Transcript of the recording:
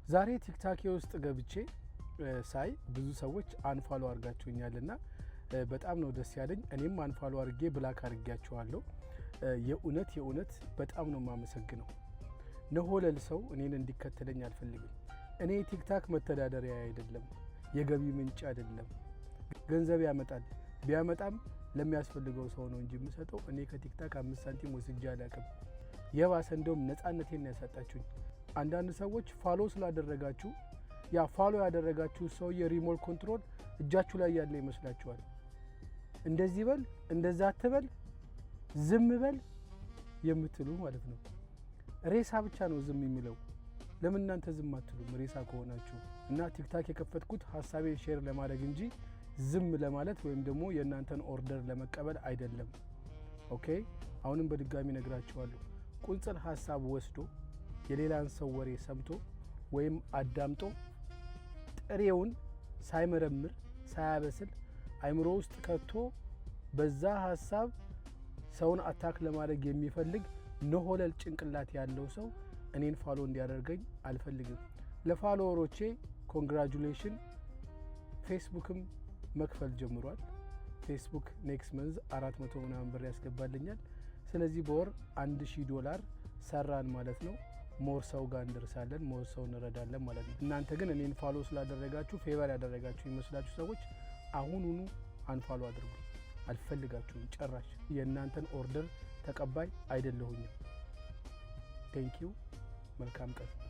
ዛሬ ቲክታክ ውስጥ ገብቼ ሳይ ብዙ ሰዎች አንፋሎ አርጋችሁኛልና በጣም ነው ደስ ያለኝ። እኔም አንፋሎ አርጌ ብላክ አርጋችኋለሁ። የኡነት በጣም ነው ማመሰግነው። ነሆለል ሰው እኔን እንዲከተለኝ አልፈልግም። እኔ ቲክታክ መተዳደሪያ አይደለም፣ የገቢ ምንጭ አይደለም። ገንዘብ ያመጣል፣ ቢያመጣም ለሚያስፈልገው ሰው ነው እንጂ የምሰጠው እኔ ከቲክታክ 5 ሳንቲም ወስጄ አላቅም። የባሰ እንደውም ነፃነቴን ያሳጣችሁኝ አንዳንድ ሰዎች ፋሎ ስላደረጋችሁ ያ ፋሎ ያደረጋችሁ ሰው የሪሞት ኮንትሮል እጃችሁ ላይ ያለ ይመስላችኋል። እንደዚህ በል እንደዛ አትበል ዝም በል የምትሉ ማለት ነው። ሬሳ ብቻ ነው ዝም የሚለው። ለምን እናንተ ዝም አትሉም ሬሳ ከሆናችሁ? እና ቲክታክ የከፈትኩት ሐሳቤ ሼር ለማድረግ እንጂ ዝም ለማለት ወይም ደግሞ የእናንተን ኦርደር ለመቀበል አይደለም። ኦኬ፣ አሁንም በድጋሚ ነግራችኋለሁ። ቁንጽል ሐሳብ ወስዶ የሌላን ሰው ወሬ ሰምቶ ወይም አዳምጦ ጥሬውን ሳይመረምር ሳያበስል አይምሮ ውስጥ ከቶ በዛ ሐሳብ ሰውን አታክ ለማድረግ የሚፈልግ ነሆለል ጭንቅላት ያለው ሰው እኔን ፋሎ እንዲያደርገኝ አልፈልግም። ለፋሎወሮቼ ኮንግራቹሌሽን። ፌስቡክም መክፈል ጀምሯል። ፌስቡክ ኔክስት መንዝ 400 ምናምን ብር ያስገባልኛል። ስለዚህ በወር $1000 ሰራን ማለት ነው። ሞር ሰው ጋር እንደርሳለን፣ ሞር ሰው እንረዳለን ማለት ነው። እናንተ ግን እኔን ፋሎ ስላደረጋችሁ ፌቨር ያደረጋችሁ ይመስላችሁ ሰዎች አሁኑኑ አንፋሎ አድርጉ። አልፈልጋችሁም ጨራሽ። የእናንተን ኦርደር ተቀባይ አይደለሁኝም። ቴንኪው። መልካም ቀን።